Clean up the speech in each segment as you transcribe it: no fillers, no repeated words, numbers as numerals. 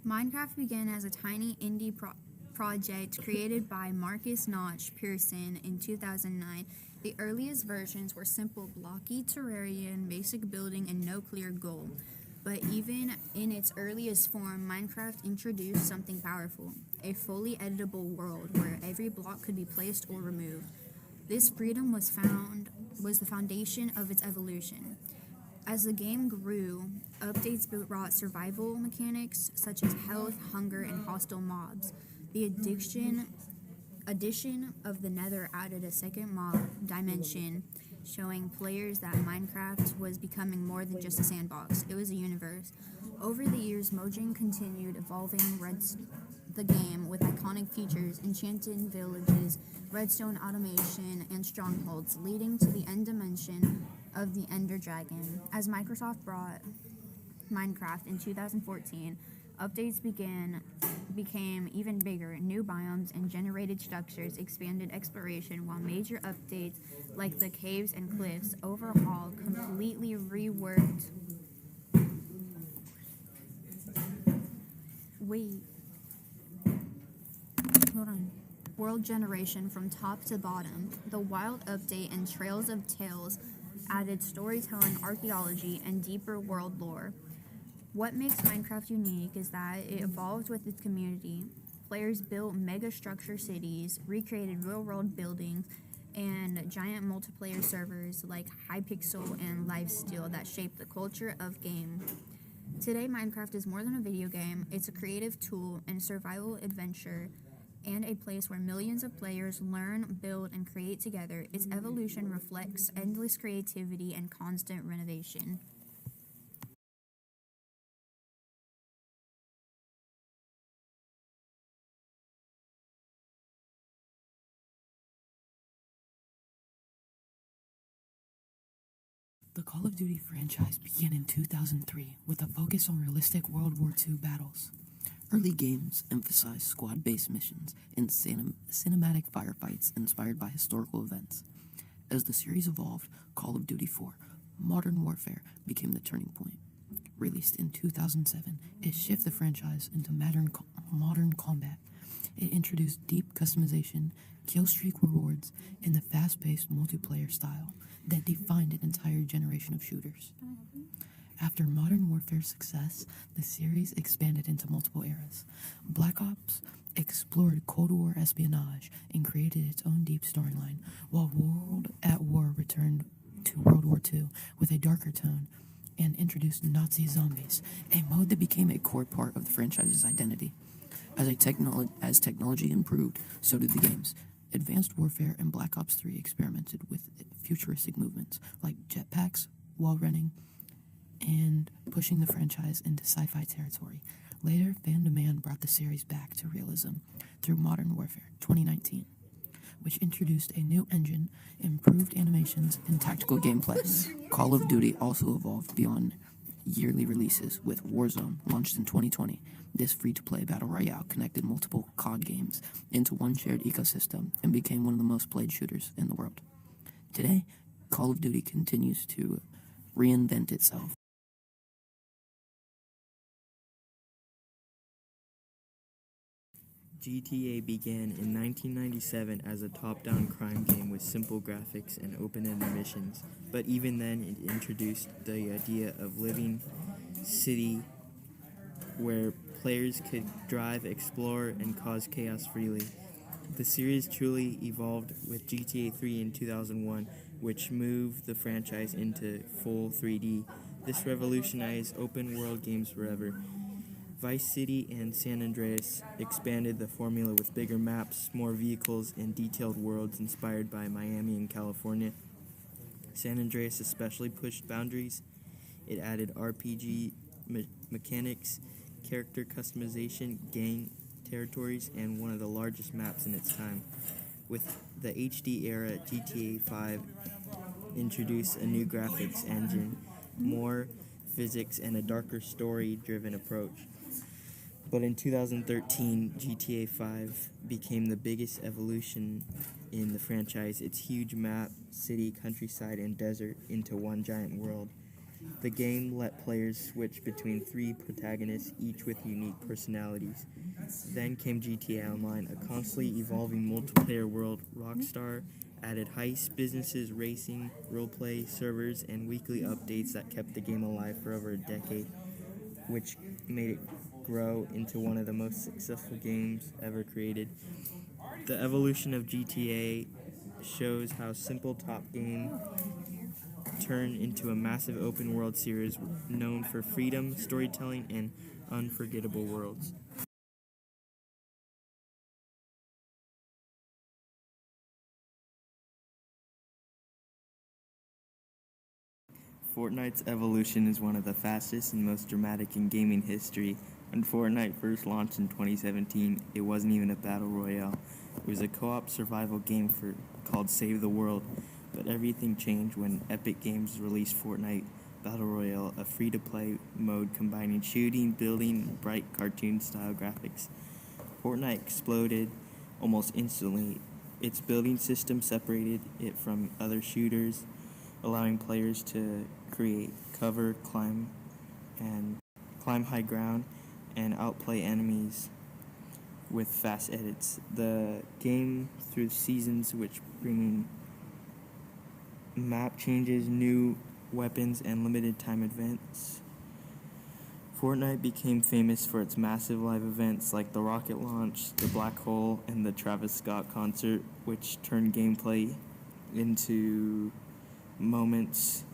Minecraft began as a tiny indie project created by Marcus Notch Pearson in 2009. The earliest versions were simple, blocky terrain, basic building, and no clear goal. But even in its earliest form, Minecraft introduced something powerful, a fully editable world where every block could be placed or removed. This freedom was the foundation of its evolution. As the game grew, updates brought survival mechanics such as health, hunger, and hostile mobs. The addition of the Nether added a second mob dimension, showing players that Minecraft was becoming more than just a sandbox. It was a universe. Over the years, Mojang continued evolving the game with iconic features, enchanted villages, redstone automation, and strongholds, leading to the end dimension of the Ender Dragon. As Microsoft brought Minecraft in 2014, updates became even bigger. New biomes and generated structures expanded exploration, while major updates like the caves and cliffs overhaul completely reworked. World generation from top to bottom. The Wild update and Trails of Tales added storytelling, archaeology, and deeper world lore. What makes Minecraft unique is that it evolved with its community. Players built mega structure cities, recreated real-world buildings, and giant multiplayer servers like Hypixel and Lifesteal that shaped the culture of game. Today, Minecraft is more than a video game. It's a creative tool and survival adventure, and a place where millions of players learn, build, and create together. Its evolution reflects endless creativity and constant renovation. The Call of Duty franchise began in 2003 with a focus on realistic World War II battles. Early games emphasized squad-based missions and cinematic firefights inspired by historical events. As the series evolved, Call of Duty 4 Modern Warfare became the turning point. Released in 2007, it shifted the franchise into modern combat. It introduced deep customization, kill-streak rewards, and the fast-paced multiplayer style that defined an entire generation of shooters. After Modern Warfare's success, the series expanded into multiple eras. Black Ops explored Cold War espionage and created its own deep storyline, while World at War returned to World War II with a darker tone and introduced Nazi zombies, a mode that became a core part of the franchise's identity. As technology improved, so did the games. Advanced Warfare and Black Ops 3 experimented with futuristic movements like jetpacks, wall running, and pushing the franchise into sci-fi territory. Later, fan demand brought the series back to realism through Modern Warfare 2019, which introduced a new engine, improved animations, and tactical gameplay. Call of Duty also evolved beyond yearly releases, with Warzone launched in 2020. This free-to-play battle royale connected multiple COD games into one shared ecosystem and became one of the most played shooters in the world. Today, Call of Duty continues to reinvent itself. GTA began in 1997 as a top-down crime game with simple graphics and open-ended missions, but even then it introduced the idea of living city where players could drive, explore, and cause chaos freely. The series truly evolved with GTA 3 in 2001, which moved the franchise into full 3D. This revolutionized open-world games forever. Vice City and San Andreas expanded the formula with bigger maps, more vehicles, and detailed worlds inspired by Miami and California. San Andreas especially pushed boundaries. It added RPG mechanics, character customization, gang territories, and one of the largest maps in its time. With the HD era, GTA 5 introduced a new graphics engine, more physics, and a darker story-driven approach. But in 2013, GTA 5 became the biggest evolution in the franchise. Its huge map, city, countryside, and desert into one giant world. The game let players switch between 3 protagonists, each with unique personalities. Then came GTA Online, a constantly evolving multiplayer world. Rockstar added heists, businesses, racing, roleplay, servers, and weekly updates that kept the game alive for over a decade, which made it grow into one of the most successful games ever created. The evolution of GTA shows how simple top game turned into a massive open world series known for freedom, storytelling, and unforgettable worlds. Fortnite's evolution is one of the fastest and most dramatic in gaming history. When Fortnite first launched in 2017, it wasn't even a battle royale. It was a co-op survival game called Save the World. But everything changed when Epic Games released Fortnite Battle Royale, a free-to-play mode combining shooting, building, and bright cartoon-style graphics. Fortnite exploded almost instantly. Its building system separated it from other shooters, allowing players to create cover, climb high ground, and outplay enemies with fast edits. The game through seasons, which bringing map changes, new weapons, and limited time events. Fortnite became famous for its massive live events like the rocket launch, the black hole, and the Travis Scott concert, which turned gameplay into moments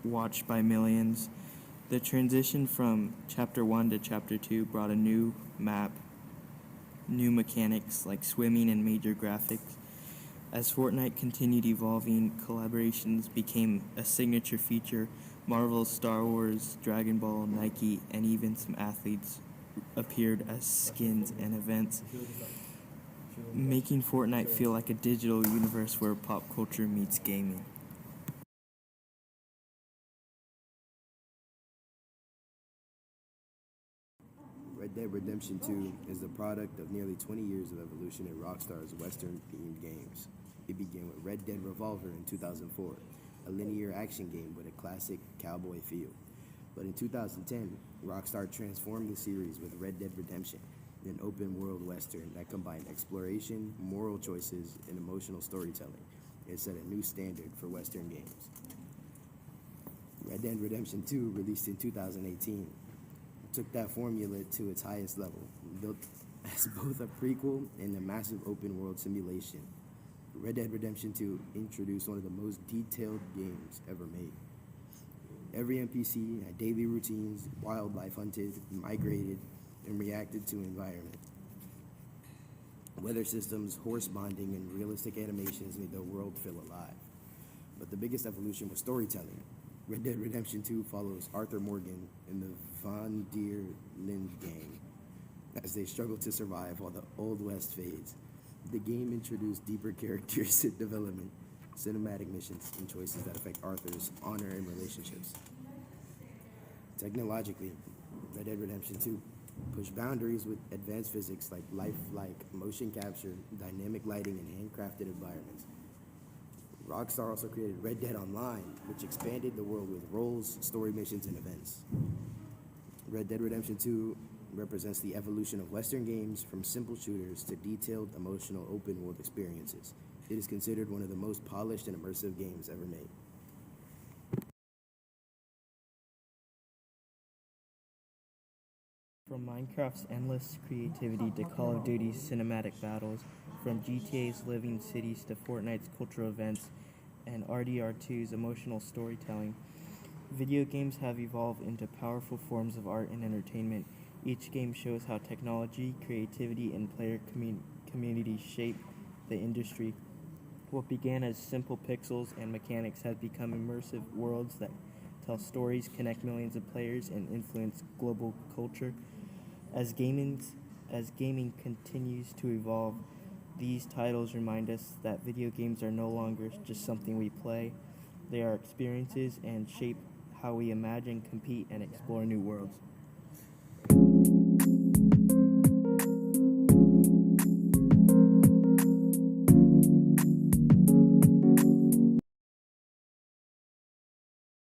watched by millions. The transition from Chapter 1 to Chapter 2 brought a new map, new mechanics like swimming and major graphics. As Fortnite continued evolving, collaborations became a signature feature. Marvel, Star Wars, Dragon Ball, Nike, and even some athletes appeared as skins and events, making Fortnite feel like a digital universe where pop culture meets gaming. Red Dead Redemption 2 is the product of nearly 20 years of evolution in Rockstar's Western-themed games. It began with Red Dead Revolver in 2004, a linear action game with a classic cowboy feel. But in 2010, Rockstar transformed the series with Red Dead Redemption, an open-world Western that combined exploration, moral choices, and emotional storytelling. It set a new standard for Western games. Red Dead Redemption 2, released in 2018, took that formula to its highest level, built as both a prequel and a massive open-world simulation. Red Dead Redemption 2 introduced one of the most detailed games ever made. Every NPC had daily routines, wildlife hunted, migrated, and reacted to environment. Weather systems, horse bonding, and realistic animations made the world feel alive. But the biggest evolution was storytelling. Red Dead Redemption 2 follows Arthur Morgan and the Von der Linde gang as they struggle to survive while the Old West fades. The game introduced deeper characters and development, cinematic missions, and choices that affect Arthur's honor and relationships. Technologically, Red Dead Redemption 2 pushed boundaries with advanced physics like lifelike motion capture, dynamic lighting, and handcrafted environments. Rockstar also created Red Dead Online, which expanded the world with roles, story missions, and events. Red Dead Redemption 2 represents the evolution of Western games from simple shooters to detailed, emotional, open-world experiences. It is considered one of the most polished and immersive games ever made. From Minecraft's endless creativity to Call of Duty's cinematic battles, from GTA's living cities to Fortnite's cultural events, and RDR2's emotional storytelling, video games have evolved into powerful forms of art and entertainment. Each game shows how technology, creativity, and player community shape the industry. What began as simple pixels and mechanics has become immersive worlds that tell stories, connect millions of players, and influence global culture. As gaming continues to evolve, these titles remind us that video games are no longer just something we play. They are experiences and shape how we imagine, compete, and explore new worlds.